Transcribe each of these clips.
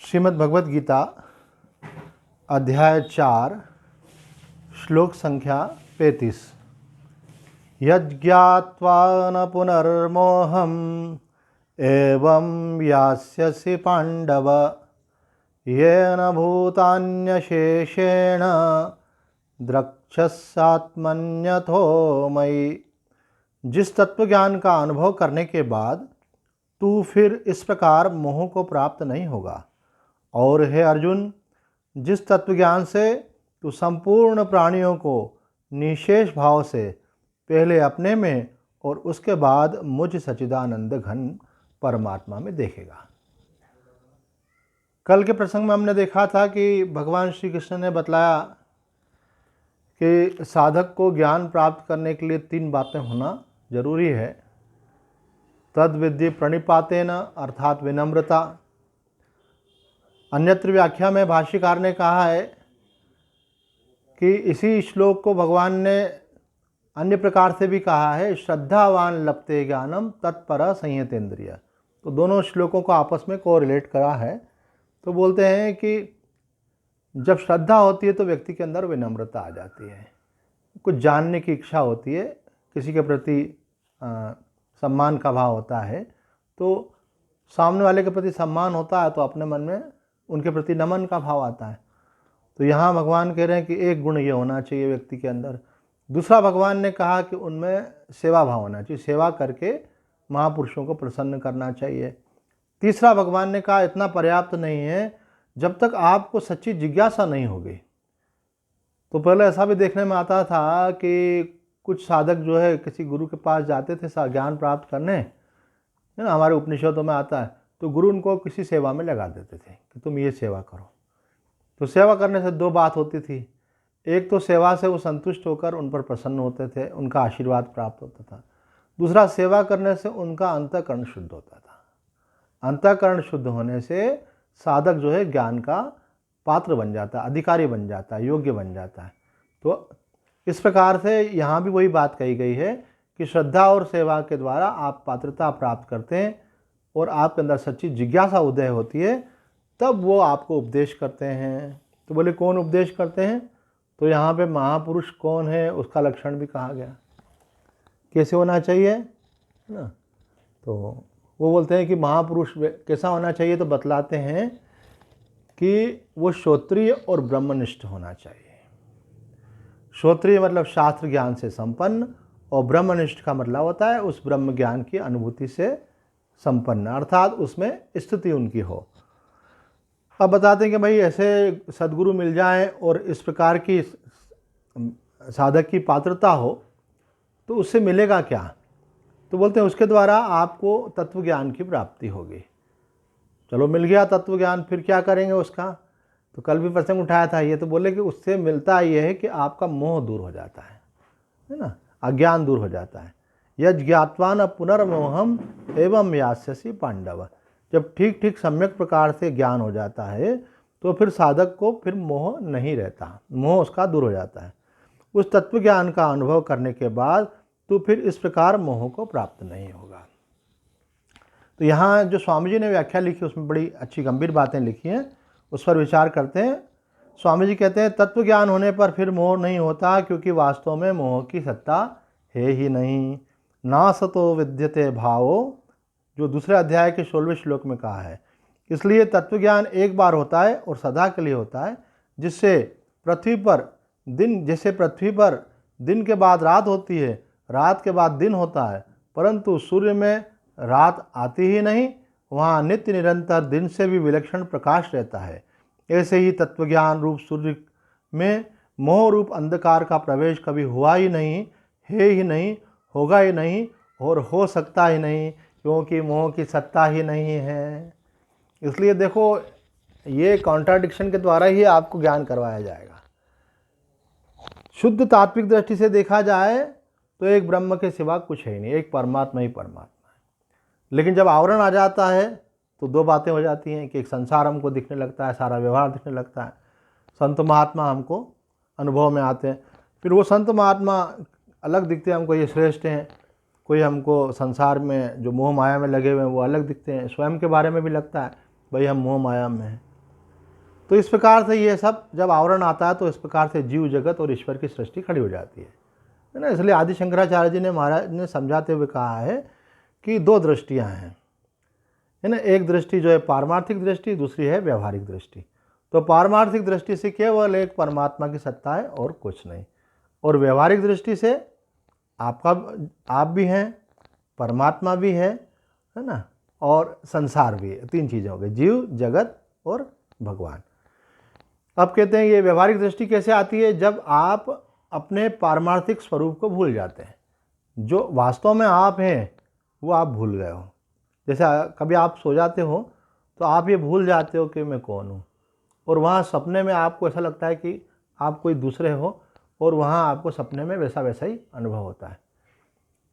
श्रीमद् भगवद गीता अध्याय 4 श्लोक संख्या 35। यज्ञात्वा न पुनर्मोहम् एवं यास्यसि पांडव येन भूतान्यशेषेण द्रक्ष्यस्यात्मन्यथो मयि। जिस तत्व ज्ञान का अनुभव करने के बाद तू फिर इस प्रकार मोह को प्राप्त नहीं होगा। और हे अर्जुन, जिस तत्व ज्ञान से तू संपूर्ण प्राणियों को निशेष भाव से पहले अपने में और उसके बाद मुझ सच्चिदानंद घन परमात्मा में देखेगा। कल के प्रसंग में हमने देखा था कि भगवान श्री कृष्ण ने बतलाया कि साधक को ज्ञान प्राप्त करने के लिए 3 बातें होना जरूरी है। तद विद्धि प्रणिपातेन अर्थात विनम्रता। अन्यत्र व्याख्या में भाष्यकार ने कहा है कि इसी श्लोक को भगवान ने अन्य प्रकार से भी कहा है, श्रद्धावान लप्ते ज्ञानम तत्पर संयतेन्द्रिय। तो दोनों श्लोकों को आपस में कोरिलेट करा है। तो बोलते हैं कि जब श्रद्धा होती है तो व्यक्ति के अंदर विनम्रता आ जाती है, कुछ जानने की इच्छा होती है, किसी के प्रति सम्मान का भाव होता है। तो सामने वाले के प्रति सम्मान होता है तो अपने मन में उनके प्रति नमन का भाव आता है। तो यहाँ भगवान कह रहे हैं कि एक गुण ये होना चाहिए व्यक्ति के अंदर। दूसरा भगवान ने कहा कि उनमें सेवा भाव होना चाहिए, सेवा करके महापुरुषों को प्रसन्न करना चाहिए। तीसरा भगवान ने कहा इतना पर्याप्त नहीं है, जब तक आपको सच्ची जिज्ञासा नहीं होगी। तो पहले ऐसा भी देखने में आता था कि कुछ साधक जो है किसी गुरु के पास जाते थे ज्ञान प्राप्त करने, है ना, हमारे उपनिषदों में आता है। तो गुरु उनको किसी सेवा में लगा देते थे कि तुम ये सेवा करो। तो सेवा करने से 2 बात होती थी। एक तो सेवा से वो संतुष्ट होकर उन पर प्रसन्न होते थे, उनका आशीर्वाद प्राप्त होता था। दूसरा, सेवा करने से उनका अंतःकरण शुद्ध होता था। अंतःकरण शुद्ध होने से साधक जो है ज्ञान का पात्र बन जाता है, अधिकारी बन जाता है, योग्य बन जाता है। तो इस प्रकार से यहाँ भी वही बात कही गई है कि श्रद्धा और सेवा के द्वारा आप पात्रता प्राप्त करते हैं और आपके अंदर सच्ची जिज्ञासा उदय होती है, तब वो आपको उपदेश करते हैं। तो बोले कौन उपदेश करते हैं? तो यहाँ पे महापुरुष कौन है उसका लक्षण भी कहा गया, कैसे होना चाहिए, है ना। तो वो बोलते हैं कि महापुरुष कैसा होना चाहिए, तो बतलाते हैं कि वो श्रोत्रिय और ब्रह्मनिष्ठ होना चाहिए। श्रोत्रिय मतलब शास्त्र ज्ञान से संपन्न, और ब्रह्मनिष्ठ का मतलब होता है उस ब्रह्म ज्ञान की अनुभूति से संपन्न, अर्थात उसमें स्थिति उनकी हो। अब बताते हैं कि भाई ऐसे सद्गुरु मिल जाए और इस प्रकार की साधक की पात्रता हो तो उससे मिलेगा क्या? तो बोलते हैं उसके द्वारा आपको तत्व ज्ञान की प्राप्ति होगी। चलो मिल गया तत्व ज्ञान, फिर क्या करेंगे उसका? तो कल भी प्रसंग उठाया था ये। तो बोले कि उससे मिलता ये है कि आपका मोह दूर हो जाता है ना, अज्ञान दूर हो जाता है। यज् ज्ञात्वा न पुनर्मोहम एवं यास्यसि पांडव। जब ठीक ठीक सम्यक प्रकार से ज्ञान हो जाता है तो फिर साधक को फिर मोह नहीं रहता, मोह उसका दूर हो जाता है। उस तत्व ज्ञान का अनुभव करने के बाद तो फिर इस प्रकार मोह को प्राप्त नहीं होगा। तो यहाँ जो स्वामी जी ने व्याख्या लिखी उसमें बड़ी अच्छी गंभीर बातें लिखी हैं, उस पर विचार करते हैं। स्वामी जी कहते हैं तत्व ज्ञान होने पर फिर मोह नहीं होता, क्योंकि वास्तव में मोह की सत्ता है ही नहीं। ना सतो विद्यते भावो, जो दूसरे अध्याय के 16वें श्लोक में कहा है। इसलिए तत्व ज्ञान एक बार होता है और सदा के लिए होता है, जिससे पृथ्वी पर दिन के बाद रात होती है, रात के बाद दिन होता है, परंतु सूर्य में रात आती ही नहीं, वहाँ नित्य निरंतर दिन से भी विलक्षण प्रकाश रहता है। ऐसे ही तत्वज्ञान रूप सूर्य में मोह रूप अंधकार का प्रवेश कभी हुआ ही नहीं, है ही नहीं, होगा ही नहीं और हो सकता ही नहीं, क्योंकि मोह की सत्ता ही नहीं है। इसलिए देखो, ये कॉन्ट्राडिक्शन के द्वारा ही आपको ज्ञान करवाया जाएगा। शुद्ध तात्विक दृष्टि से देखा जाए तो एक ब्रह्म के सिवा कुछ है ही नहीं, एक परमात्मा ही परमात्मा है। लेकिन जब आवरण आ जाता है तो 2 बातें हो जाती हैं कि एक संसार हमको दिखने लगता है, सारा व्यवहार दिखने लगता है, संत महात्मा हमको अनुभव में आते हैं। फिर वो संत महात्मा अलग दिखते हैं हमको, ये श्रेष्ठ हैं। कोई हमको संसार में जो मोह माया में लगे हुए हैं वो अलग दिखते हैं। स्वयं के बारे में भी लगता है भाई हम मोह माया में हैं। तो इस प्रकार से ये सब जब आवरण आता है तो इस प्रकार से जीव जगत और ईश्वर की सृष्टि खड़ी हो जाती है ना। इसलिए आदि शंकराचार्य जी ने महाराज ने समझाते हुए कहा है कि दो दृष्टियां हैं, है ना। एक दृष्टि जो है पारमार्थिक दृष्टि, दूसरी है व्यवहारिक दृष्टि। तो पारमार्थिक दृष्टि से केवल एक परमात्मा की सत्ता है और कुछ नहीं, और व्यवहारिक दृष्टि से आप भी हैं, परमात्मा भी है ना, और संसार भी है। तीन चीज़ें हो गई, जीव जगत और भगवान। अब कहते हैं ये व्यवहारिक दृष्टि कैसे आती है, जब आप अपने पारमार्थिक स्वरूप को भूल जाते हैं, जो वास्तव में आप हैं वो आप भूल गए हो। जैसे कभी आप सो जाते हो तो आप ये भूल जाते हो कि मैं कौन हूँ, और वहाँ सपने में आपको ऐसा लगता है कि आप कोई दूसरे हो, और वहाँ आपको सपने में वैसा वैसा ही अनुभव होता है।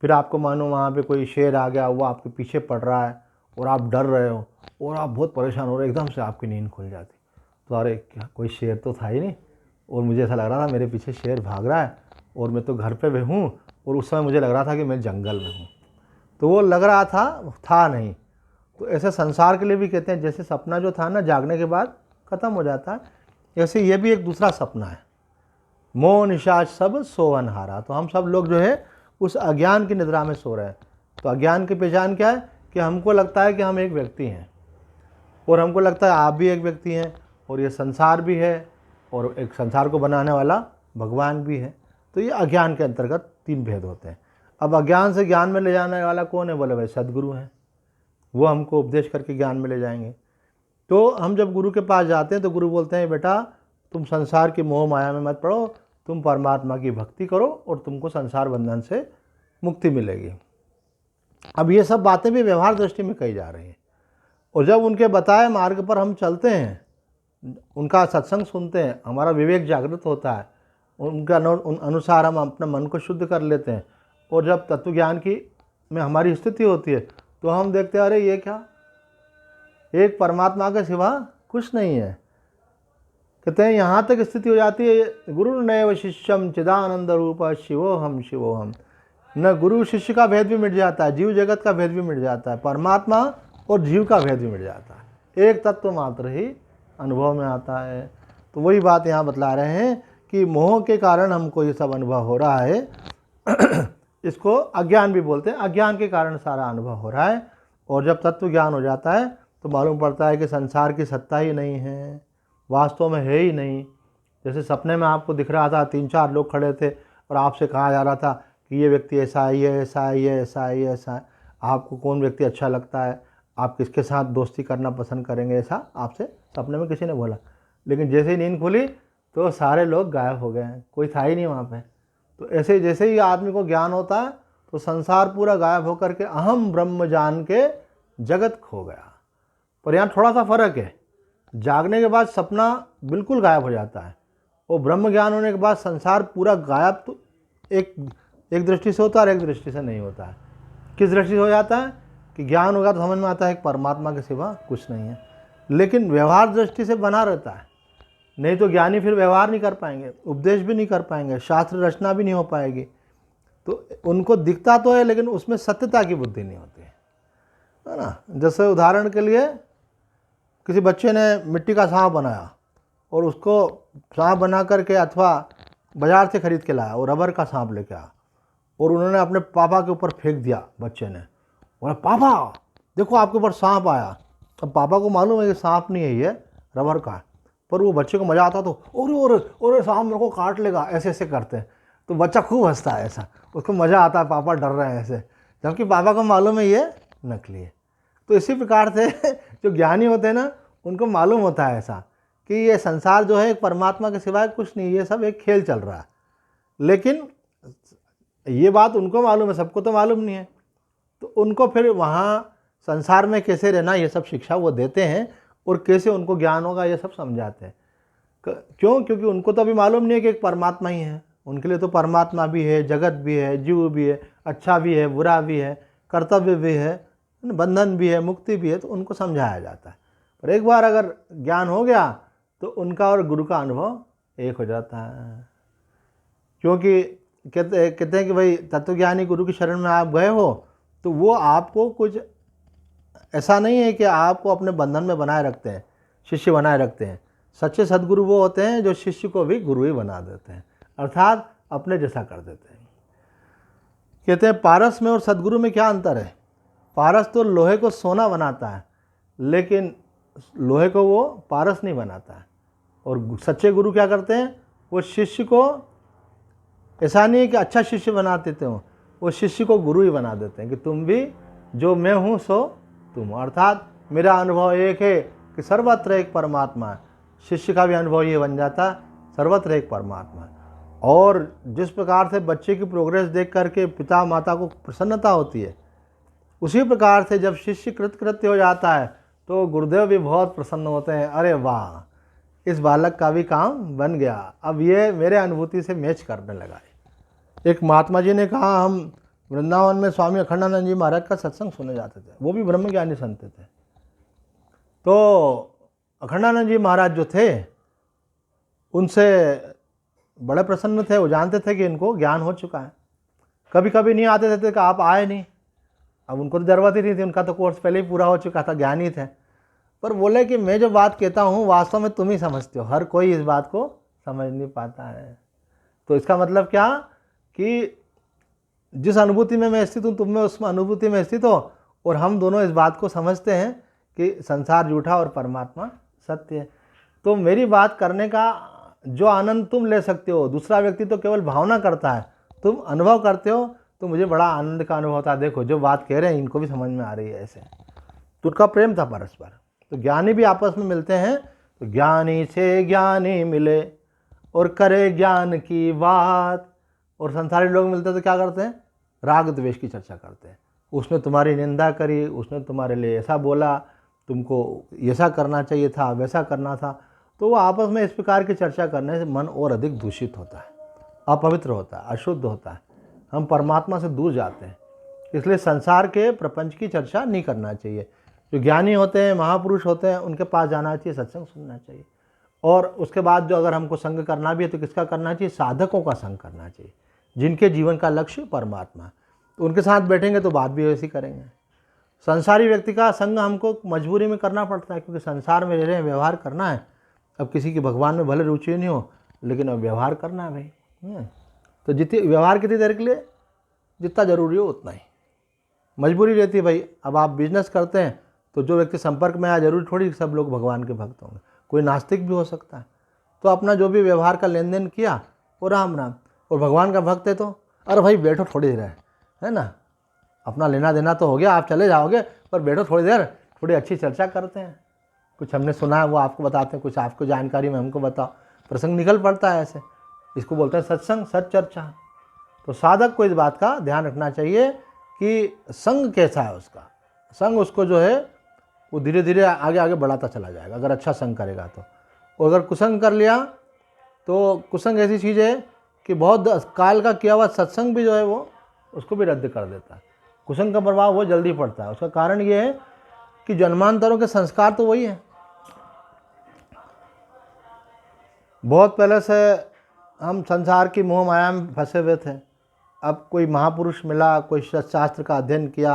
फिर आपको मानो वहाँ पे कोई शेर आ गया, वो आपके पीछे पड़ रहा है और आप डर रहे हो और आप बहुत परेशान हो रहे हो, एकदम से आपकी नींद खुल जाती। तो अरे क्या कोई शेर तो था ही नहीं, और मुझे ऐसा लग रहा था मेरे पीछे शेर भाग रहा है और मैं तो घर पे हूँ, और उस समय मुझे लग रहा था कि मैं जंगल में हूँ। तो वो लग रहा था नहीं। तो ऐसे संसार के लिए भी कहते हैं, जैसे सपना जो था ना जागने के बाद ख़त्म हो जाता है, ऐसे ये भी एक दूसरा सपना है। मोह निशाच सब सोवन हारा। तो हम सब लोग जो है उस अज्ञान की निद्रा में सो रहे हैं। तो अज्ञान की पहचान क्या है कि हमको लगता है कि हम एक व्यक्ति हैं, और हमको लगता है आप भी एक व्यक्ति हैं, और ये संसार भी है, और एक संसार को बनाने वाला भगवान भी है। तो ये अज्ञान के अंतर्गत तीन भेद होते हैं। अब अज्ञान से ज्ञान में ले जाने वाला कौन है, बोले भाई सद्गुरु हैं, वो हमको उपदेश करके ज्ञान में ले जाएंगे। तो हम जब गुरु के पास जाते हैं तो गुरु बोलते हैं बेटा तुम संसार की मोह माया में मत पड़ो, तुम परमात्मा की भक्ति करो और तुमको संसार बंधन से मुक्ति मिलेगी। अब ये सब बातें भी व्यवहार दृष्टि में कही जा रही हैं, और जब उनके बताए मार्ग पर हम चलते हैं, उनका सत्संग सुनते हैं, हमारा विवेक जागृत होता है, उनका अनुसार हम अपने मन को शुद्ध कर लेते हैं, और जब तत्व ज्ञान की में हमारी स्थिति होती है तो हम देखते हैं अरे ये क्या, एक परमात्मा के सिवा कुछ नहीं है। कहते हैं यहाँ तक स्थिति हो जाती है, गुरु नैव शिष्यम चिदानंद रूप शिवोहम शिवोहम। न गुरु शिष्य का भेद भी मिट जाता है, जीव जगत का भेद भी मिट जाता है, परमात्मा और जीव का भेद भी मिट जाता है, एक तत्व मात्र ही अनुभव में आता है। तो वही बात यहाँ बतला रहे हैं कि मोह के कारण हमको ये सब अनुभव हो रहा है। इसको अज्ञान भी बोलते हैं, अज्ञान के कारण सारा अनुभव हो रहा है। और जब तत्व ज्ञान हो जाता है तो मालूम पड़ता है कि संसार की सत्ता ही नहीं है, वास्तव में है ही नहीं। जैसे सपने में आपको दिख रहा था 3-4 लोग खड़े थे और आपसे कहा जा रहा था कि ये व्यक्ति ऐसा है, ये ऐसा है, ये ऐसा है, ये ऐसा है, आपको कौन व्यक्ति अच्छा लगता है, आप किसके साथ दोस्ती करना पसंद करेंगे, ऐसा आपसे सपने में किसी ने बोला। लेकिन जैसे ही नींद खुली तो सारे लोग गायब हो गए हैं, कोई था ही नहीं वहाँ पे। तो ऐसे जैसे ही आदमी को ज्ञान होता है तो संसार पूरा गायब होकर के अहम ब्रह्म जान के जगत खो गया। पर यहाँ थोड़ा सा फर्क है, जागने के बाद सपना बिल्कुल गायब हो जाता है, और ब्रह्म ज्ञान होने के बाद संसार पूरा गायब तो एक दृष्टि से होता है और एक दृष्टि से नहीं होता है। किस दृष्टि से हो जाता है कि ज्ञान होगा तो समझ में आता है कि परमात्मा के सिवा कुछ नहीं है, लेकिन व्यवहार दृष्टि से बना रहता है। नहीं तो ज्ञानी फिर व्यवहार नहीं कर पाएंगे, उपदेश भी नहीं कर पाएंगे, शास्त्र रचना भी नहीं हो पाएगी। तो उनको दिखता तो है लेकिन उसमें सत्यता की बुद्धि नहीं होती है ना। जैसे उदाहरण के लिए किसी बच्चे ने मिट्टी का सांप बनाया और उसको सांप बना करके अथवा बाज़ार से ख़रीद के लाया और रबर का सांप लेके आया, और उन्होंने अपने पापा के ऊपर फेंक दिया। बच्चे ने बोला पापा देखो आपके ऊपर सांप आया। अब पापा को मालूम है कि सांप नहीं है, ये रबर का है, पर वो बच्चे को मज़ा आता तो ओरे सांप मेरे को काट लेगा, ऐसे ऐसे करते हैं। तो बच्चा खूब हंसता है, ऐसा उसको मज़ा आता है, पापा डर रहे हैं ऐसे, जबकि पापा को मालूम है ये नकली है। तो इसी प्रकार से जो ज्ञानी होते हैं ना, उनको मालूम होता है ऐसा कि ये संसार जो है एक परमात्मा के सिवाय कुछ नहीं, ये सब एक खेल चल रहा है। लेकिन ये बात उनको मालूम है, सबको तो मालूम नहीं है। तो उनको फिर वहाँ संसार में कैसे रहना ये सब शिक्षा वो देते हैं, और कैसे उनको ज्ञान होगा ये सब समझाते हैं। क्यों? क्योंकि उनको तो अभी मालूम नहीं है कि एक परमात्मा ही है। उनके लिए तो परमात्मा भी है, जगत भी है, जीव भी है, अच्छा भी है, बुरा भी है, कर्तव्य भी है, बंधन भी है, मुक्ति भी है। तो उनको समझाया जाता है। पर एक बार अगर ज्ञान हो गया तो उनका और गुरु का अनुभव एक हो जाता है। क्योंकि कहते हैं कि भाई तत्वज्ञानी गुरु की शरण में आप गए हो तो वो आपको कुछ ऐसा नहीं है कि आपको अपने बंधन में बनाए रखते हैं, शिष्य बनाए रखते हैं। सच्चे सद्गुरु वो होते हैं जो शिष्य को भी गुरु ही बना देते हैं, अर्थात अपने जैसा कर देते हैं। कहते हैं पारस में और सद्गुरु में क्या अंतर है? पारस तो लोहे को सोना बनाता है, लेकिन लोहे को वो पारस नहीं बनाता है। और सच्चे गुरु क्या करते हैं? वो शिष्य को, ऐसा नहीं है कि अच्छा शिष्य बना देते हो, वो शिष्य को गुरु ही बना देते हैं कि तुम भी जो मैं हूँ सो तुम। अर्थात मेरा अनुभव एक है कि सर्वत्र एक परमात्मा है। शिष्य का भी अनुभव ये बन जाता है, सर्वत्र एक परमात्मा है। और जिस प्रकार से बच्चे की प्रोग्रेस देख करके पिता माता को प्रसन्नता होती है, उसी प्रकार से जब शिष्य कृतकृत्य हो जाता है तो गुरुदेव भी बहुत प्रसन्न होते हैं। अरे वाह, इस बालक का भी काम बन गया, अब ये मेरे अनुभूति से मैच करने लगा है। एक महात्मा जी ने कहा, हम वृंदावन में स्वामी अखंडानंद जी महाराज का सत्संग सुने जाते थे, वो भी ब्रह्मज्ञानी संत थे। तो अखंडानंद जी महाराज जो थे उनसे बड़े प्रसन्न थे, वो जानते थे कि इनको ज्ञान हो चुका है। कभी कभी नहीं आते थे कि आप आए नहीं, अब उनको तो ज़रूरत ही नहीं थी, उनका तो कोर्स पहले ही पूरा हो चुका था, ज्ञानी थे। पर बोले कि मैं जो बात कहता हूँ वास्तव में तुम ही समझते हो, हर कोई इस बात को समझ नहीं पाता है। तो इसका मतलब क्या कि जिस अनुभूति में मैं स्थित हूँ तुम में उस अनुभूति में स्थित हो, और हम दोनों इस बात को समझते हैं कि संसार झूठा और परमात्मा सत्य है। तो मेरी बात करने का जो आनंद तुम ले सकते हो, दूसरा व्यक्ति तो केवल भावना करता है, तुम अनुभव करते हो, तो मुझे बड़ा आनंद का अनुभव होता है। देखो जो बात कह रहे हैं इनको भी समझ में आ रही है ऐसे। तो उनका प्रेम था परस्पर। तो ज्ञानी भी आपस में मिलते हैं तो ज्ञानी से ज्ञानी मिले और करे ज्ञान की बात। और संसारी लोग मिलते तो क्या करते हैं? राग द्वेष की चर्चा करते हैं। उसने तुम्हारी निंदा करी, उसने तुम्हारे लिए ऐसा बोला, तुमको ऐसा करना चाहिए था, वैसा करना था। तो वो आपस में इस प्रकार की चर्चा करने से मन और अधिक दूषित होता है, अपवित्र होता है, अशुद्ध होता है, हम परमात्मा से दूर जाते हैं। इसलिए संसार के प्रपंच की चर्चा नहीं करना चाहिए। जो ज्ञानी होते हैं, महापुरुष होते हैं, उनके पास जाना चाहिए, सत्संग सुनना चाहिए। और उसके बाद जो अगर हमको संग करना भी है तो किसका करना चाहिए? साधकों का संग करना चाहिए, जिनके जीवन का लक्ष्य परमात्मा। तो उनके साथ बैठेंगे तो बात भी वैसी करेंगे। संसारी व्यक्ति का संग हमको मजबूरी में करना पड़ता है, क्योंकि संसार में रह रहे हैं, व्यवहार करना है। अब किसी की भगवान में भले रुचि नहीं हो, लेकिन अब व्यवहार करना है भाई। तो जितनी व्यवहार कितनी देर के लिए, जितना ज़रूरी हो उतना ही। मजबूरी रहती है भाई। अब आप बिजनेस करते हैं तो जो व्यक्ति संपर्क में आया, जरूरी थोड़ी सब लोग भगवान के भक्त होंगे, कोई नास्तिक भी हो सकता है। तो अपना जो भी व्यवहार का लेन देन किया वो राम राम। और भगवान का भक्त है तो अरे भाई बैठो थोड़ी देर, है ना, अपना लेना देना तो हो गया, आप चले जाओगे, पर बैठो थोड़ी देर, थोड़ी अच्छी चर्चा करते हैं। कुछ हमने सुना है वो आपको बताते हैं, कुछ आपको जानकारी में हमको बताओ, प्रसंग निकल पड़ता है ऐसे। इसको बोलते हैं सत्संग, सच चर्चा। तो साधक को इस बात का ध्यान रखना चाहिए कि संग कैसा है उसका। संग उसको जो है वो धीरे धीरे आगे आगे बढ़ाता चला जाएगा, अगर अच्छा संग करेगा तो। और अगर कुसंग कर लिया तो कुसंग ऐसी चीज़ है कि बहुत काल का किया हुआ सत्संग भी जो है वो उसको भी रद्द कर देता है। कुसंग का प्रभाव बहुत जल्दी पड़ता है। उसका कारण ये है कि जन्मांतरों के संस्कार तो वही है। बहुत पहले से हम संसार की मोह माया में फंसे हुए थे। अब कोई महापुरुष मिला, कोई शास्त्र का अध्ययन किया,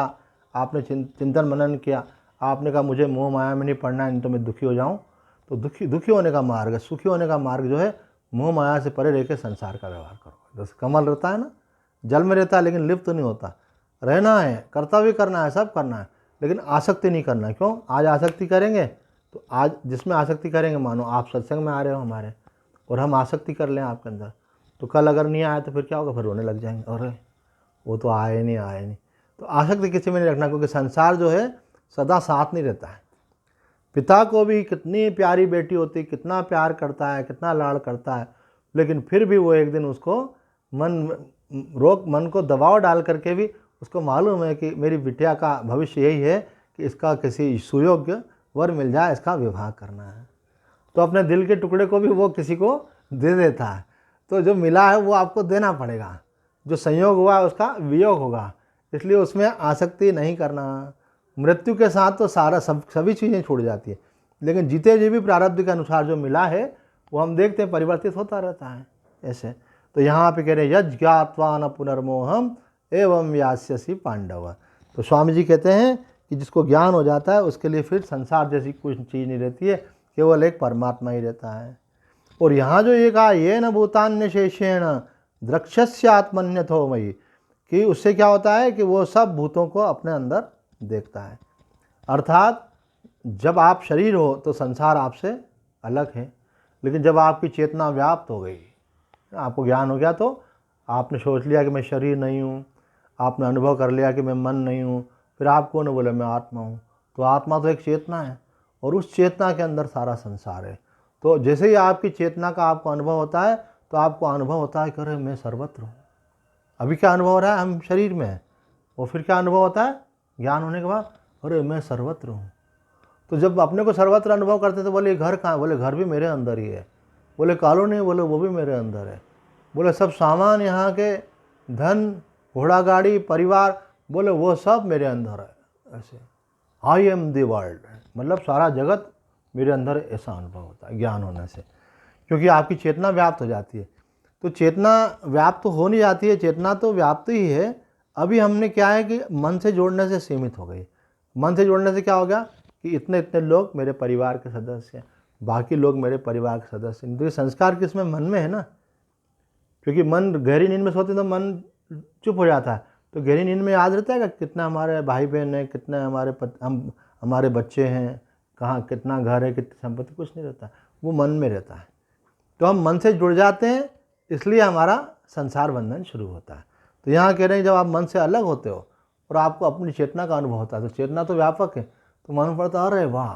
आपने चिंतन मनन किया, आपने कहा मुझे मोह माया में नहीं पड़ना है, नहीं तो मैं दुखी हो जाऊं। तो दुखी होने का मार्ग, सुखी होने का मार्ग जो है मोह माया से परे रह के संसार का व्यवहार करो। जैसे कमल रहता है ना, जल में रहता है लेकिन लिप्त तो नहीं होता। रहना है, कर्तव्य करना है, सब करना है, लेकिन आसक्ति नहीं करना है। क्यों? आज आसक्ति करेंगे तो आज जिसमें आसक्ति करेंगे, मानो आप सत्संग में आ रहे हो हमारे और हम आसक्ति कर लें आपके अंदर, तो कल अगर नहीं आया तो फिर क्या होगा? फिर रोने लग जाएंगे, अरे वो तो आए नहीं। तो आसक्ति किसी में नहीं रखना, क्योंकि संसार जो है सदा साथ नहीं रहता है। पिता को भी कितनी प्यारी बेटी होती, कितना प्यार करता है, कितना लाड़ करता है, लेकिन फिर भी वो एक दिन उसको मन को दबाव डाल करके भी उसको मालूम है कि मेरी बिटिया का भविष्य यही है कि इसका किसी सुयोग्य वर मिल जाए, इसका विवाह करना है। तो अपने दिल के टुकड़े को भी वो किसी को दे देता है। तो जो मिला है वो आपको देना पड़ेगा, जो संयोग हुआ है उसका वियोग होगा, इसलिए उसमें आसक्ति नहीं करना। मृत्यु के साथ तो सभी चीज़ें छूट जाती है, लेकिन जीते जी भी प्रारब्ध के अनुसार जो मिला है वो हम देखते हैं परिवर्तित होता रहता है ऐसे। तो यहाँ पे कह रहे हैं यज् ज्ञात्वा न पुनर्मोहम एवं यास्यसि पांडव। तो स्वामी जी कहते हैं कि जिसको ज्ञान हो जाता है उसके लिए फिर संसार जैसी कुछ चीज़ नहीं रहती है, केवल एक परमात्मा ही रहता है। और यहाँ जो ये कहा ये न भूतान्य शेषेण द्रक्ष्यस्य आत्मन्यथो मयि, कि उससे क्या होता है कि वो सब भूतों को अपने अंदर देखता है। अर्थात जब आप शरीर हो तो संसार आपसे अलग है, लेकिन जब आपकी चेतना व्याप्त हो गई, आपको ज्ञान हो गया, तो आपने सोच लिया कि मैं शरीर नहीं हूँ, आपने अनुभव कर लिया कि मैं मन नहीं हूँ, फिर आप कौन बोले मैं आत्मा हूँ। तो आत्मा तो एक चेतना है और उस चेतना के अंदर सारा संसार है। तो जैसे ही आपकी चेतना का आपको अनुभव होता है तो आपको अनुभव होता है कि अरे मैं सर्वत्र हूँ। अभी क्या अनुभव हो रहा है, हम शरीर में हैं, और फिर क्या अनुभव होता है ज्ञान होने के बाद, अरे मैं सर्वत्र हूँ। तो जब अपने को सर्वत्र अनुभव करते तो बोले घर कहाँ, बोले घर भी मेरे अंदर ही है। बोले कॉलोनी, बोले वो भी मेरे अंदर है। बोले सब सामान यहाँ के, धन, घोड़ा गाड़ी, परिवार, बोले वो सब मेरे अंदर है। ऐसे आई एम द वर्ल्ड, मतलब सारा जगत मेरे अंदर, ऐसा अनुभव होता है ज्ञान होने से, क्योंकि आपकी चेतना व्याप्त हो जाती है। तो चेतना व्याप्त हो नहीं जाती है, चेतना तो व्याप्त ही है। अभी हमने क्या है कि मन से जोड़ने से सीमित हो गई। मन से जोड़ने से क्या हो गया कि इतने इतने लोग मेरे परिवार के सदस्य हैं, बाकी लोग मेरे परिवार के सदस्य हैं। तो ये संस्कार किसमें, मन में है ना, क्योंकि मन गहरी नींद में सोते तो मन चुप हो जाता है। तो गहरी नींद में याद रहता है कि कितना हमारे भाई बहन हैं, कितने हमारे बच्चे हैं, कहाँ कितना घर है, कितनी संपत्ति, कुछ नहीं रहता, वो मन में रहता है। तो हम मन से जुड़ जाते हैं, इसलिए हमारा संसार बंधन शुरू होता है। तो यहाँ कह रहे हैं जब आप मन से अलग होते हो और आपको अपनी चेतना का अनुभव होता है, तो चेतना तो व्यापक है, तो मन पड़ता अरे वाह,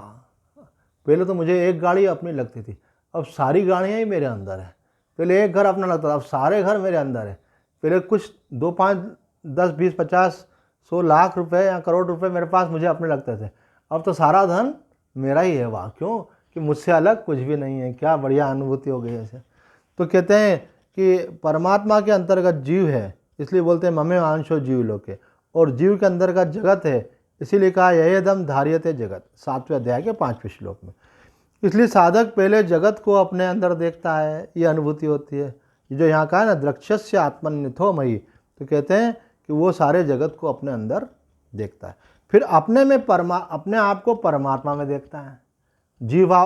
पहले तो मुझे एक गाड़ी अपनी लगती थी, अब सारी गाड़ियाँ ही मेरे अंदर है। पहले एक घर अपना लगता था, अब सारे घर मेरे अंदर है। पहले कुछ 2, 5, 10, 20, 50, 100 लाख रुपए या करोड़ रुपए मेरे पास मुझे अपने लगते थे, अब तो सारा धन मेरा ही है। वाह, क्यों कि मुझसे अलग कुछ भी नहीं है। क्या बढ़िया अनुभूति हो गई ऐसे। तो कहते हैं कि परमात्मा के अंतर्गत जीव है, इसलिए बोलते हैं ममे अंशो जीव लोके, और जीव के अंतर्गत जगत है, इसीलिए कहा ययेदम धार्यते जगत, 7वें अध्याय के 5वें श्लोक में। इसलिए साधक पहले जगत को अपने अंदर देखता है, ये अनुभूति होती है। जो यहाँ कहा है ना द्रक्ष्यस्य आत्मन्यथो मयि, तो कहते हैं कि वो सारे जगत को अपने अंदर देखता है, फिर अपने आप को परमात्मा में देखता है। जीवा,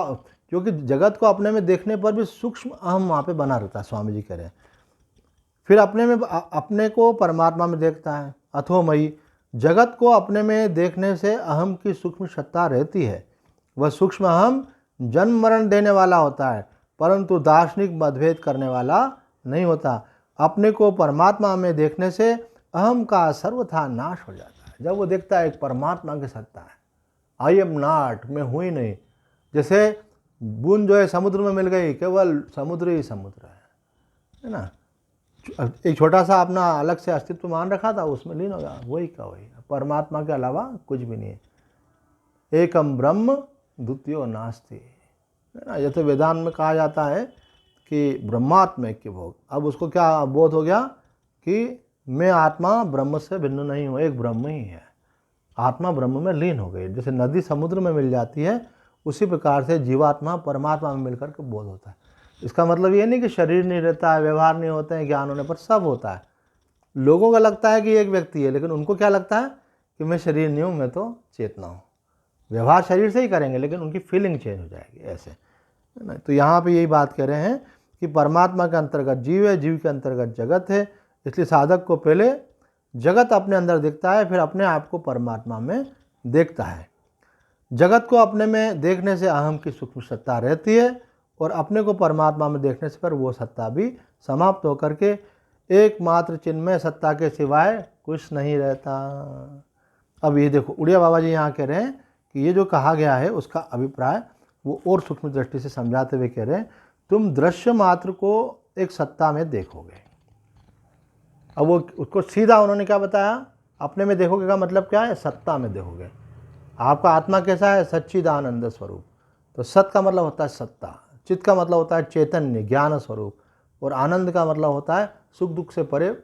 क्योंकि जगत को अपने में देखने पर भी सूक्ष्म अहम वहाँ पे बना रहता है, स्वामी जी कह रहे हैं। फिर अपने को परमात्मा में देखता है। अथोमयी, जगत को अपने में देखने से अहम की सूक्ष्म सत्ता रहती है। वह सूक्ष्म अहम जन्म मरण देने वाला होता है, परंतु दार्शनिक मतभेद करने वाला नहीं होता। अपने को परमात्मा में देखने से अहम का सर्वथा नाश हो जाता है। जब वो देखता है एक परमात्मा की सत्ता है, आई एम नॉट, मैं हूँ ही नहीं। जैसे बूंद जो है समुद्र में मिल गई, केवल समुद्र ही समुद्र है ना। एक छोटा सा अपना अलग से अस्तित्व मान रखा था, उसमें लीन हो गया, वही का वही, परमात्मा के अलावा कुछ भी नहीं है। एकम ब्रह्म द्वितीयो नास्ति, है ना। ये तो वेदांत में कहा जाता है कि ब्रह्मात्मैक्य भोग। अब उसको क्या बोध हो गया कि मैं आत्मा ब्रह्म से भिन्न नहीं हूँ, एक ब्रह्म ही है। आत्मा ब्रह्म में लीन हो गई। जैसे नदी समुद्र में मिल जाती है, उसी प्रकार से जीवात्मा परमात्मा में मिलकर के बोध होता है। इसका मतलब ये नहीं कि शरीर नहीं रहता है, व्यवहार नहीं होते हैं, ज्ञान होने पर सब होता है। लोगों का लगता है कि एक व्यक्ति है, लेकिन उनको क्या लगता है कि मैं शरीर नहीं हूँ, मैं तो चेतना हूँ। व्यवहार शरीर से ही करेंगे, लेकिन उनकी फीलिंग चेंज हो जाएगी, ऐसे, है ना। तो यहाँ पे यही बात कह रहे हैं कि परमात्मा के अंतर्गत जीव है, जीव के अंतर्गत जगत है। इसलिए साधक को पहले जगत अपने अंदर दिखता है, फिर अपने आप को परमात्मा में देखता है। जगत को अपने में देखने से अहम की सूक्ष्म सत्ता रहती है, और अपने को परमात्मा में देखने से पर वो सत्ता भी समाप्त होकर के एकमात्र चिन्मय सत्ता के सिवाय कुछ नहीं रहता। अब ये देखो उड़िया बाबा जी यहाँ कह रहे हैं कि ये जो कहा गया है उसका अभिप्राय वो और सूक्ष्म दृष्टि से समझाते हुए कह रहे हैं, तुम दृश्य मात्र को एक सत्ता में देखोगे। अब वो उसको सीधा उन्होंने क्या बताया, अपने में देखोगे का मतलब क्या है, सत्ता में देखोगे। आपका आत्मा कैसा है, सच्चिदानंद स्वरूप। तो सत का मतलब होता है सत्ता, चित्त का मतलब होता है चैतन्य ज्ञान स्वरूप, और आनंद का मतलब होता है सुख दुख से परे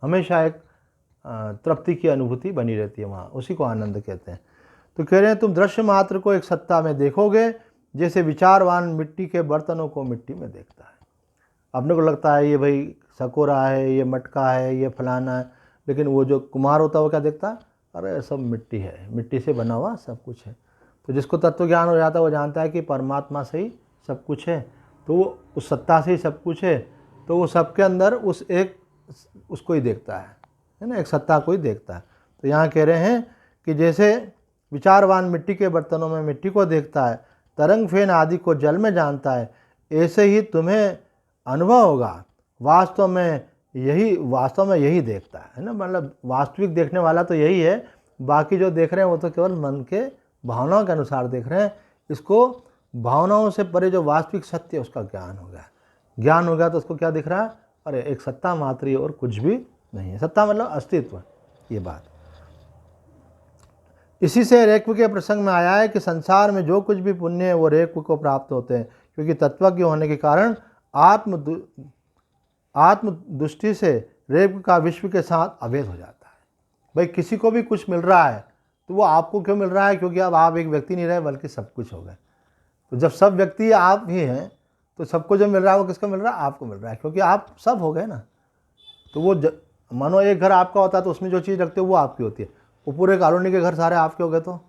हमेशा एक तृप्ति की अनुभूति बनी रहती है वहाँ, उसी को आनंद कहते हैं। तो कह रहे हैं तुम दृश्य मात्र को एक सत्ता में देखोगे, जैसे विचारवान मिट्टी के बर्तनों को मिट्टी में देखता है। अपने को लगता है ये भाई सकोरा है, ये मटका है, ये फलाना है, लेकिन वो जो कुम्हार होता है वो क्या देखता है, अरे सब मिट्टी है, मिट्टी से बना हुआ सब कुछ है। तो जिसको तत्व ज्ञान हो जाता है वो जानता है कि परमात्मा से ही सब कुछ है, तो वो उस सत्ता से ही सब कुछ है, तो वो सबके अंदर उसको ही देखता है ना, एक सत्ता को ही देखता है। तो यहाँ कह रहे हैं कि जैसे विचारवान मिट्टी के बर्तनों में मिट्टी को देखता है, तरंग फेन आदि को जल में जानता है, ऐसे ही तुम्हें अनुभव होगा। वास्तव में यही देखता है ना, मतलब वास्तविक देखने वाला तो यही है, बाकी जो देख रहे हैं वो तो केवल मन के भावनाओं के अनुसार देख रहे हैं। इसको भावनाओं से परे जो वास्तविक सत्य है उसका ज्ञान हो गया। ज्ञान हो गया तो उसको क्या दिख रहा है, अरे एक सत्ता मात्र ही और कुछ भी नहीं है। सत्ता मतलब अस्तित्व, ये बात। इसी से रेक्व के प्रसंग में आया है कि संसार में जो कुछ भी पुण्य है वो रेक्व को प्राप्त होते हैं, क्योंकि तत्वज्ञ होने के कारण आत्म दृष्टि से रेक्व का विश्व के साथ अभेद हो जाता है। भाई किसी को भी कुछ मिल रहा है तो वो आपको क्यों मिल रहा है, क्योंकि अब आप एक व्यक्ति नहीं रहे बल्कि सब कुछ हो गए। तो जब सब व्यक्ति आप ही हैं तो सबको जो मिल रहा है वो किसको मिल रहा है, आपको मिल रहा है, क्योंकि आप सब हो गए ना। तो वो मानो एक घर आपका होता है तो उसमें जो चीज़ रखते हो वो आपकी होती है, वो पूरे कॉलोनी के घर सारे आपके हो गए तो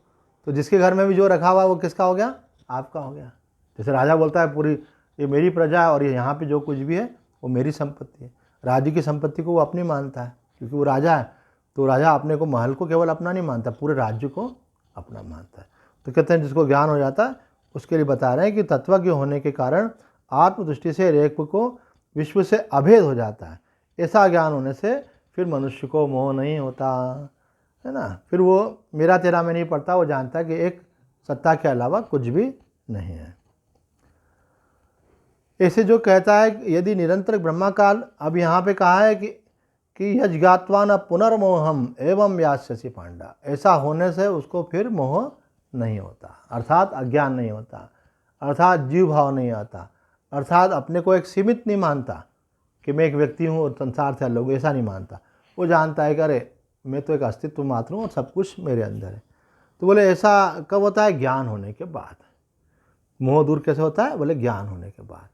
जिसके घर में भी जो रखा हुआ है वो किसका हो गया, आपका हो गया। जैसे राजा बोलता है पूरी ये मेरी प्रजा है और ये यहाँ पे जो कुछ भी है वो मेरी संपत्ति है। राज्य की संपत्ति को वो अपनी मानता है क्योंकि वो राजा है, तो राजा अपने को महल को केवल अपना नहीं मानता, पूरे राज्य को अपना मानता है। तो कहते हैं जिसको ज्ञान हो जाता है उसके लिए बता रहे हैं कि तत्वज्ञ होने के कारण आत्मदृष्टि से रेक्व को विश्व से अभेद हो जाता है। ऐसा ज्ञान होने से फिर मनुष्य को मोह नहीं होता है ना, फिर वो मेरा तेरा में नहीं पड़ता, वो जानता है कि एक सत्ता के अलावा कुछ भी नहीं है। ऐसे जो कहता है यदि निरंतर ब्रह्मकाल, अब यहाँ पे कहा है कि यज्ञात्वा न पुनर्मोहम एवं यास्यसि पांडा, ऐसा होने से उसको फिर मोह नहीं होता, अर्थात अज्ञान नहीं होता, अर्थात जीव भाव नहीं आता, अर्थात अपने को एक सीमित नहीं मानता कि मैं एक व्यक्ति हूँ और संसार से अलग, ऐसा नहीं मानता। वो जानता है कि अरे मैं तो एक अस्तित्व मात्र हूँ और सब कुछ मेरे अंदर है। तो बोले ऐसा कब होता है, ज्ञान होने के बाद। मोह दूर कैसे होता है, बोले ज्ञान होने के बाद।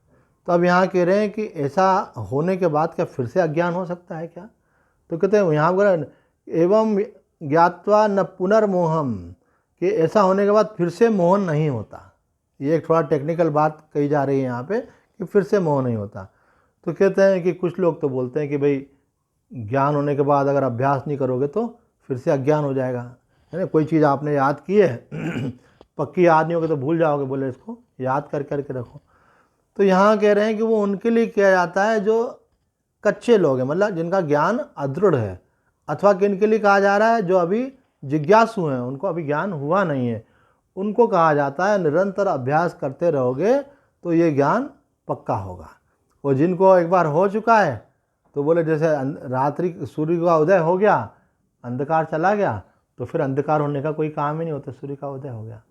तो अब यहाँ कह रहे हैं कि ऐसा होने के बाद क्या फिर से अज्ञान हो सकता है क्या, तो कहते हैं यहाँ पर एवं ज्ञात्वा न पुनर्मोहम, कि ऐसा होने के बाद फिर से मोह नहीं होता। ये एक थोड़ा टेक्निकल बात कही जा रही है यहाँ पे कि फिर से मोह नहीं होता। तो कहते हैं कि कुछ लोग तो बोलते हैं कि भाई ज्ञान होने के बाद अगर अभ्यास नहीं करोगे तो फिर से अज्ञान हो जाएगा, है ना। कोई चीज़ आपने याद की है पक्की याद नहीं होगी तो भूल जाओगे, बोले इसको याद कर करके रखो। तो यहाँ कह रहे हैं कि वो उनके लिए किया जाता है जो कच्चे लोग हैं, मतलब जिनका ज्ञान अदृढ़ है, अथवा किन के लिए कहा जा रहा है जो अभी जिज्ञासु हैं, उनको अभी ज्ञान हुआ नहीं है, उनको कहा जाता है निरंतर अभ्यास करते रहोगे तो ये ज्ञान पक्का होगा। और जिनको एक बार हो चुका है तो बोले जैसे रात्रि सूर्य का उदय हो गया, अंधकार चला गया, तो फिर अंधकार होने का कोई काम ही नहीं होता, सूर्य का उदय हो गया।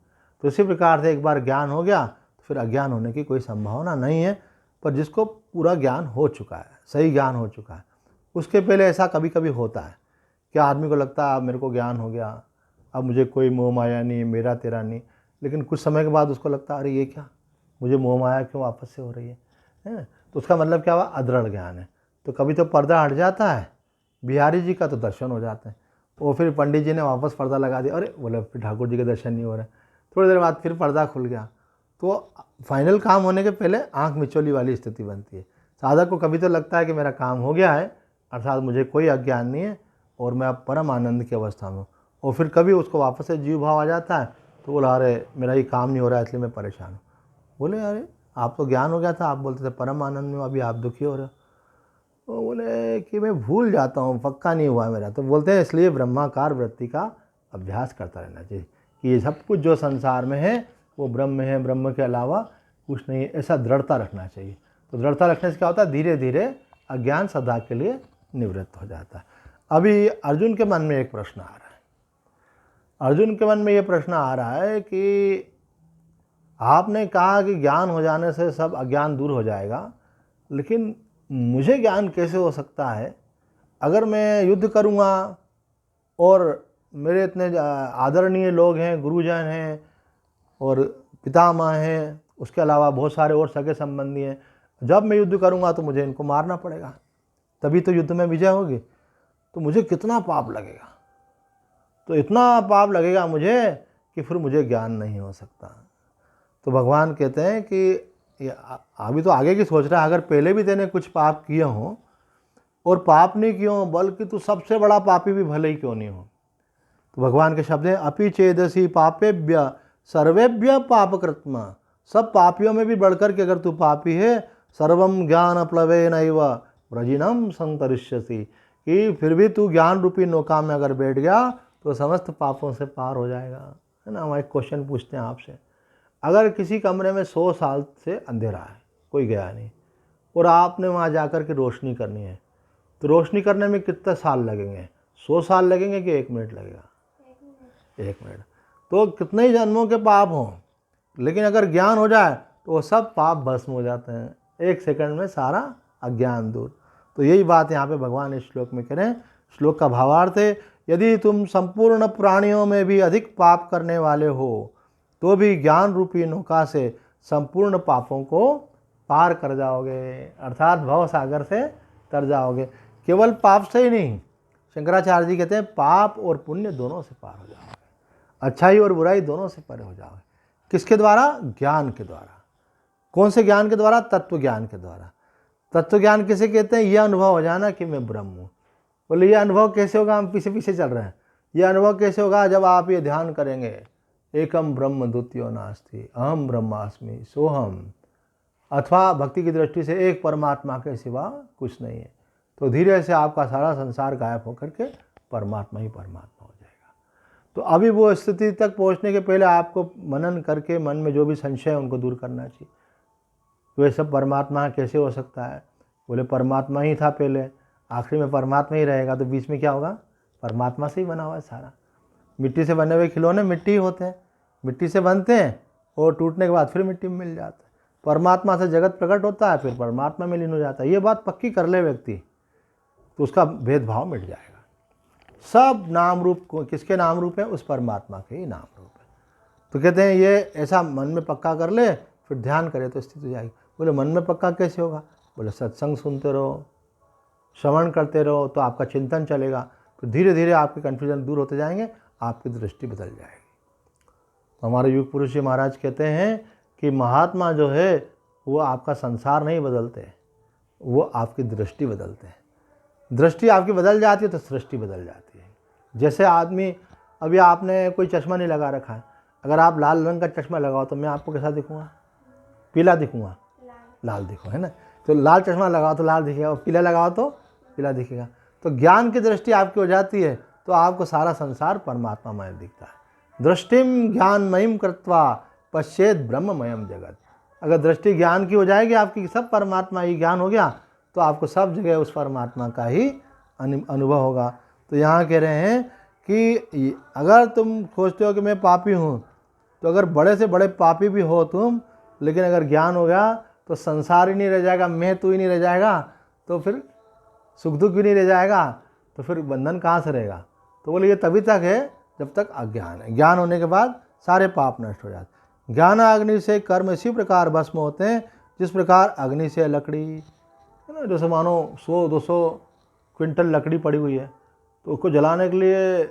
तो इसी प्रकार से एक बार ज्ञान हो गया तो फिर अज्ञान होने की कोई संभावना नहीं है। पर जिसको पूरा ज्ञान हो चुका है, सही ज्ञान हो चुका है, उसके पहले ऐसा कभी कभी होता है कि आदमी को लगता है अब मेरे को ज्ञान हो गया, अब मुझे कोई मोह माया नहीं, मेरा तेरा नहीं। लेकिन कुछ समय के बाद उसको लगता है अरे ये क्या, मुझे मोह माया क्यों वापस से हो रही है। तो उसका मतलब क्या हुआ, अदृढ़ ज्ञान है। तो कभी तो पर्दा हट जाता है, बिहारी जी का तो दर्शन हो जाते हैं, वो फिर पंडित जी ने वापस पर्दा लगा दिया, अरे बोले फिर ठाकुर जी के दर्शन नहीं हो रहे, थोड़ी देर बाद फिर पर्दा खुल गया। तो फाइनल काम होने के पहले आंख मिचौली वाली स्थिति बनती है। साधक को कभी तो लगता है कि मेरा काम हो गया है, अर्थात मुझे कोई अज्ञान नहीं है और मैं अब परम आनंद की अवस्था में हूँ। और फिर कभी उसको वापस से जीव भाव आ जाता है तो बोला अरे मेरा ये काम नहीं हो रहा है इसलिए मैं परेशान हूँ। बोले अरे आप तो ज्ञान हो गया था, आप बोलते थे परम आनंद में, अभी आप दुखी हो रहे हो। तो बोले कि मैं भूल जाता हूँ, पक्का नहीं हुआ मेरा। तो बोलते हैं इसलिए ब्रह्माकार वृत्ति का अभ्यास करता रहना चाहिए कि ये सब कुछ जो संसार में है वो ब्रह्म है, ब्रह्म के अलावा कुछ नहीं है, ऐसा दृढ़ता रखना चाहिए। तो दृढ़ता रखने से क्या होता है, धीरे धीरे अज्ञान सदा के लिए निवृत्त हो जाता है। अभी अर्जुन के मन में एक प्रश्न आ रहा है, अर्जुन के मन में ये प्रश्न आ रहा है कि आपने कहा कि ज्ञान हो जाने से सब अज्ञान दूर हो जाएगा, लेकिन मुझे ज्ञान कैसे हो सकता है अगर मैं युद्ध करूँगा और मेरे इतने आदरणीय लोग हैं, गुरुजन हैं और पितामह हैं, उसके अलावा बहुत सारे और सगे संबंधी हैं, जब मैं युद्ध करूँगा तो मुझे इनको मारना पड़ेगा, तभी तो युद्ध में विजय होगी। तो मुझे कितना पाप लगेगा, तो इतना पाप लगेगा मुझे कि कि फिर मुझे ज्ञान नहीं हो सकता। तो भगवान कहते हैं कि अभी तो आगे की सोच रहा है, अगर पहले भी तेने कुछ पाप किए हों और पाप नहीं किए हों, बल्कि तू सबसे बड़ा पापी भी भले ही क्यों नहीं हो। तो भगवान के शब्द हैं, अपि चेदसी पापेभ्य सर्वेभ्य पापकृत्मा, सब पापियों में भी बढ़कर के अगर तू पापी है, सर्वम ज्ञान प्लवेनैव व्रजिनम संतरिष्यसि, कि फिर भी तू ज्ञान रूपी नौका में अगर बैठ गया तो समस्त पापों से पार हो जाएगा। है ना। हम एक क्वेश्चन पूछते हैं आपसे, अगर किसी कमरे में 100 साल से अंधेरा है, कोई गया नहीं, और आपने वहाँ जाकर के रोशनी करनी है, तो रोशनी करने में कितने साल लगेंगे? 100 साल लगेंगे कि 1 मिनट लगेगा? 1 मिनट। तो कितने ही जन्मों के पाप हों, लेकिन अगर ज्ञान हो जाए तो वो सब पाप भस्म हो जाते हैं, 1 सेकंड में सारा अज्ञान दूर। तो यही बात यहाँ पे भगवान इस श्लोक में कह रहे हैं। श्लोक का भावार्थ है, यदि तुम संपूर्ण प्राणियों में भी अधिक पाप करने वाले हो तो भी ज्ञान रूपी नौका से संपूर्ण पापों को पार कर जाओगे, अर्थात भव सागर से तर जाओगे। केवल पाप से ही नहीं, शंकराचार्य जी कहते हैं पाप और पुण्य दोनों से पार हो जाओगे, अच्छाई और बुराई दोनों से परे हो जाओगे। किसके द्वारा? ज्ञान के द्वारा। कौन से ज्ञान के द्वारा? तत्व ज्ञान के द्वारा। तत्व ज्ञान किसे कहते हैं? यह अनुभव हो जाना कि मैं ब्रह्म हूँ। बोले ये अनुभव कैसे होगा? हम पीछे पीछे चल रहे हैं। यह अनुभव कैसे होगा? जब आप ये ध्यान करेंगे, एकम ब्रह्म द्वितीयो नास्ति, अहम ब्रह्मास्मि सोहम, अथवा भक्ति की दृष्टि से एक परमात्मा के सिवा कुछ नहीं है, तो धीरे से आपका सारा संसार गायब होकर के परमात्मा ही परमात्मा हो जाएगा। तो अभी वो स्थिति तक पहुंचने के पहले आपको मनन करके मन में जो भी संशय है उनको दूर करना चाहिए। वे सब परमात्मा कैसे हो सकता है? बोले परमात्मा ही था पहले, आखिरी में परमात्मा ही रहेगा, तो बीच में क्या होगा? परमात्मा से ही बना हुआ है सारा। मिट्टी से बने हुए खिलौने मिट्टी ही होते हैं, मिट्टी से बनते हैं और टूटने के बाद फिर मिट्टी में मिल जाते हैं। परमात्मा से जगत प्रकट होता है, फिर परमात्मा में लीन हो जाता है। ये बात पक्की कर ले व्यक्ति तो उसका भेदभाव मिट जाएगा। सब नाम रूप को किसके नाम रूप है? उस परमात्मा के ही नाम रूप है। तो कहते हैं ये ऐसा मन में पक्का कर ले, फिर ध्यान करे तो स्थिति हो जाएगी। बोले मन में पक्का कैसे होगा? बोले सत्संग सुनते रहो, श्रवण करते रहो, तो आपका चिंतन चलेगा, तो धीरे धीरे आपके कन्फ्यूजन दूर होते जाएंगे, आपकी दृष्टि बदल जाएगी। तो हमारे युग पुरुष जी महाराज कहते हैं कि महात्मा जो है वो आपका संसार नहीं बदलते, वो आपकी दृष्टि बदलते हैं। दृष्टि आपकी बदल जाती है तो सृष्टि बदल जाती है। जैसे आदमी, अभी आपने कोई चश्मा नहीं लगा रखा है, अगर आप लाल रंग का चश्मा लगाओ तो मैं आपको कैसा दिखूंगा? पीला दिखूंगा, लाल दिखो, है ना। तो लाल चश्मा लगाओ तो लाल दिखेगा, और पीला लगाओ तो पीला दिखेगा। तो ज्ञान की दृष्टि आपकी हो जाती है तो आपको सारा संसार परमात्मामय दिखता है। दृष्टिम ज्ञानमयीं कृत्वा पश्चेत ब्रह्ममयम जगत। अगर दृष्टि ज्ञान की हो जाएगी आपकी, सब परमात्मा ही ज्ञान हो गया, तो आपको सब जगह उस परमात्मा का ही अनुभव होगा। तो यहाँ कह रहे हैं कि अगर तुम सोचते हो कि मैं पापी हूँ, तो अगर बड़े से बड़े पापी भी हो तुम, लेकिन अगर ज्ञान हो गया तो संसार ही नहीं रह जाएगा, मैं तू ही नहीं रह जाएगा, तो फिर सुख दुख भी नहीं रह जाएगा, तो फिर बंधन कहाँ से रहेगा? तो बोले ये तभी तक है जब तक अज्ञान है। ज्ञान होने के बाद सारे पाप नष्ट हो जाते। ज्ञान अग्नि से कर्म इसी प्रकार भस्म होते हैं जिस प्रकार अग्नि से लकड़ी, है ना, जैसे मानो 100-200 क्विंटल लकड़ी पड़ी हुई है, तो उसको जलाने के लिए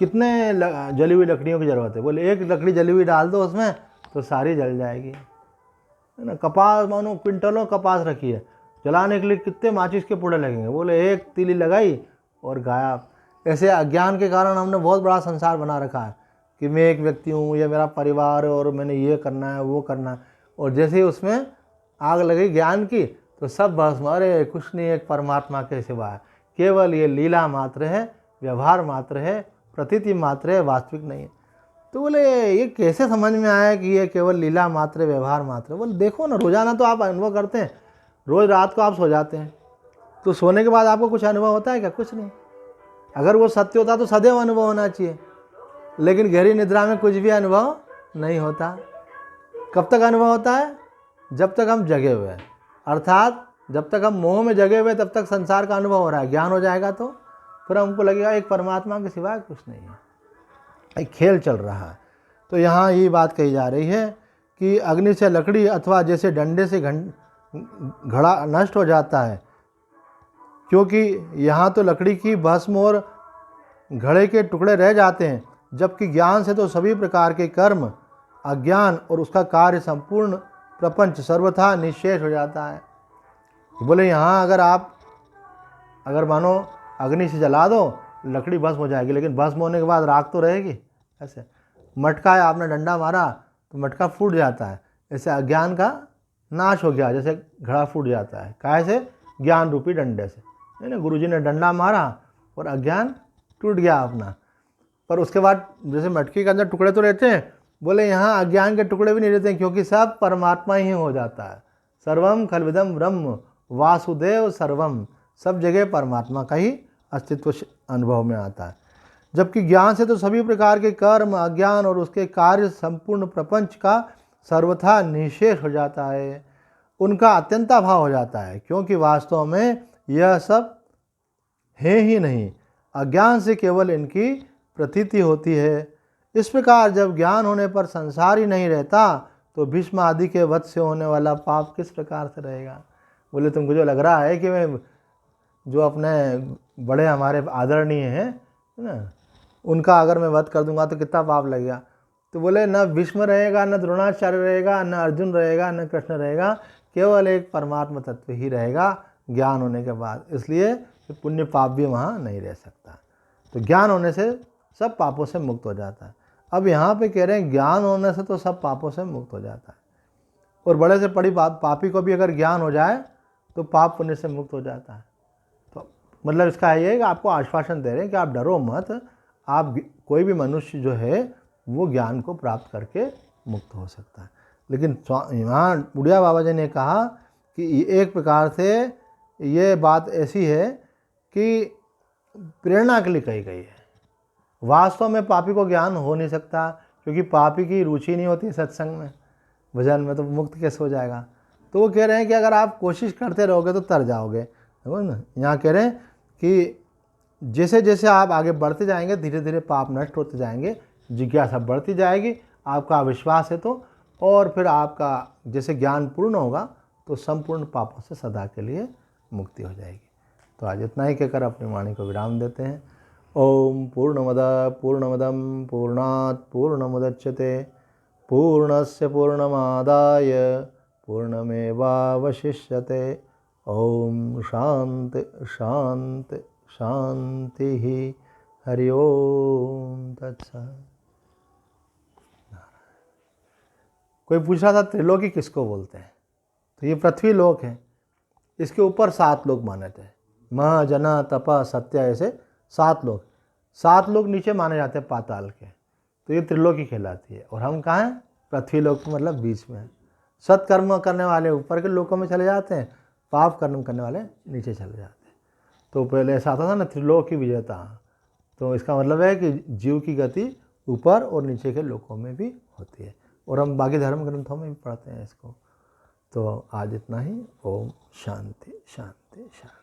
कितने जली हुई लकड़ियों की ज़रूरत है? बोले एक लकड़ी जली हुई डाल दो उसमें तो सारी जल जाएगी, है ना। कपास, मानो क्विंटलों कपास रखी है, जलाने के लिए कितने माचिस के पुड़े लगेंगे? बोले एक तीली लगाई और गायब। ऐसे अज्ञान के कारण हमने बहुत बड़ा संसार बना रखा है कि मैं एक व्यक्ति हूँ, या मेरा परिवार है, और मैंने ये करना है वो करना है, और जैसे ही उसमें आग लगी ज्ञान की तो सब बस अरे कुछ नहीं, एक परमात्मा के सिवा है, केवल ये लीला मात्र है, व्यवहार मात्र है, प्रतीति मात्र है, वास्तविक नहीं है। तो बोले ये कैसे समझ में आया कि ये केवल लीला मात्र, व्यवहार मात्र? बोले देखो ना, रोजाना तो आप अनुभव करते हैं, रोज़ रात को आप सो जाते हैं, तो सोने के बाद आपको कुछ अनुभव होता है क्या? कुछ नहीं। अगर वो सत्य होता तो सदैव अनुभव होना चाहिए, लेकिन गहरी निद्रा में कुछ भी अनुभव नहीं होता। कब तक अनुभव होता है? जब तक हम जगे हुए हैं, अर्थात जब तक हम मोह में जगे हुए तब तक संसार का अनुभव हो रहा है। ज्ञान हो जाएगा तो फिर हमको लगेगा एक परमात्मा के सिवाय कुछ नहीं है, एक खेल चल रहा है। तो यहाँ ये बात कही जा रही है कि अग्नि से लकड़ी अथवा जैसे डंडे से घड़ा नष्ट हो जाता है, क्योंकि यहाँ तो लकड़ी की भस्म और घड़े के टुकड़े रह जाते हैं, जबकि ज्ञान से तो सभी प्रकार के कर्म, अज्ञान और उसका कार्य संपूर्ण प्रपंच सर्वथा निशेष हो जाता है। बोले यहाँ अगर मानो अग्नि से जला दो, लकड़ी भस्म हो जाएगी, लेकिन भस्म होने के बाद राख तो रहेगी। ऐसे मटका है, आपने डंडा मारा तो मटका फूट जाता है। ऐसे अज्ञान का नाश हो गया, जैसे घड़ा फूट जाता है। काहे से? ज्ञान रूपी डंडे से। नहीं ना, गुरुजी ने डंडा मारा और अज्ञान टूट गया अपना। पर उसके बाद जैसे मटके के अंदर टुकड़े तो रहते हैं, बोले यहाँ अज्ञान के टुकड़े भी नहीं रहते हैं, क्योंकि सब परमात्मा ही हो जाता है। सर्वम खलविदम ब्रह्म वासुदेव सर्वम, सब जगह परमात्मा का ही अस्तित्व अनुभव में आता है। जबकि ज्ञान से तो सभी प्रकार के कर्म, अज्ञान और उसके कार्य संपूर्ण प्रपंच का सर्वथा निशेष हो जाता है, उनका अत्यंताभाव हो जाता है, क्योंकि वास्तव में यह सब है ही नहीं, अज्ञान से केवल इनकी प्रतीति होती है। इस प्रकार जब ज्ञान होने पर संसार ही नहीं रहता, तो भीष्म आदि के वध से होने वाला पाप किस प्रकार से रहेगा? बोले तुमको जो लग रहा है कि मैं जो अपने बड़े हमारे आदरणीय हैं ना, उनका अगर मैं वध कर दूंगा तो कितना पाप लगेगा? तो बोले न भीष्म रहेगा, न द्रोणाचार्य रहेगा, न अर्जुन रहेगा, न कृष्ण रहेगा, केवल एक परमात्मा तत्व ही रहेगा ज्ञान होने के बाद। इसलिए पुण्य पाप भी वहाँ नहीं रह सकता। तो ज्ञान होने से सब पापों से मुक्त हो जाता है। अब यहाँ पे कह रहे हैं ज्ञान होने से तो सब पापों से मुक्त हो जाता है, और बड़े से बड़ी पापी को भी अगर ज्ञान हो जाए तो पाप पुण्य से मुक्त हो जाता है। तो मतलब इसका ये है कि आपको आश्वासन दे रहे हैं कि आप डरो मत, आप कोई भी मनुष्य जो है वो ज्ञान को प्राप्त करके मुक्त हो सकता है। लेकिन यहाँ बुढ़िया बाबा जी ने कहा कि एक प्रकार से ये बात ऐसी है कि प्रेरणा के लिए कही गई है। वास्तव में पापी को ज्ञान हो नहीं सकता, क्योंकि पापी की रुचि नहीं होती सत्संग में, भजन में, तो मुक्त कैसे हो जाएगा? तो वो कह रहे हैं कि अगर आप कोशिश करते रहोगे तो तर जाओगे। देखो ना, यहाँ कह रहे हैं कि जैसे जैसे आप आगे बढ़ते जाएंगे, धीरे धीरे पाप नष्ट होते जाएंगे, जिज्ञासा बढ़ती जाएगी, आपका विश्वास है तो, और फिर आपका जैसे ज्ञान पूर्ण होगा तो संपूर्ण पापों से सदा के लिए मुक्ति हो जाएगी। तो आज इतना ही कहकर अपनी वाणी को विराम देते हैं। ओम पूर्णमदं पूर्णात् पूर्णमुदच्यते पूर्णस्य पूर्णमादाय पूर्णमेवावशिष्यते। ओम शांति शांति शांति। हरि ओम तत्सत्। कोई पूछ रहा था त्रिलोकी किसको बोलते हैं? तो ये पृथ्वी लोक है, इसके ऊपर 7 लोग माने थे, मह जना तपा सत्य, ऐसे 7 लोग। 7 लोग नीचे माने जाते हैं पाताल के, तो ये त्रिलोकी कहलाती है। और हम कहाँ हैं? पृथ्वी लोक, मतलब बीच में। सत्कर्म करने वाले ऊपर के लोकों में चले जाते हैं, पाप कर्म करने वाले नीचे चले जाते हैं। तो पहले ऐसा आता था ना, त्रिलोकी विजेता। तो इसका मतलब है कि जीव की गति ऊपर और नीचे के लोकों में भी होती है, और हम बाकी धर्म ग्रंथों में भी पढ़ते हैं इसको। तो आज इतना ही। ओम शांति शांति शांति।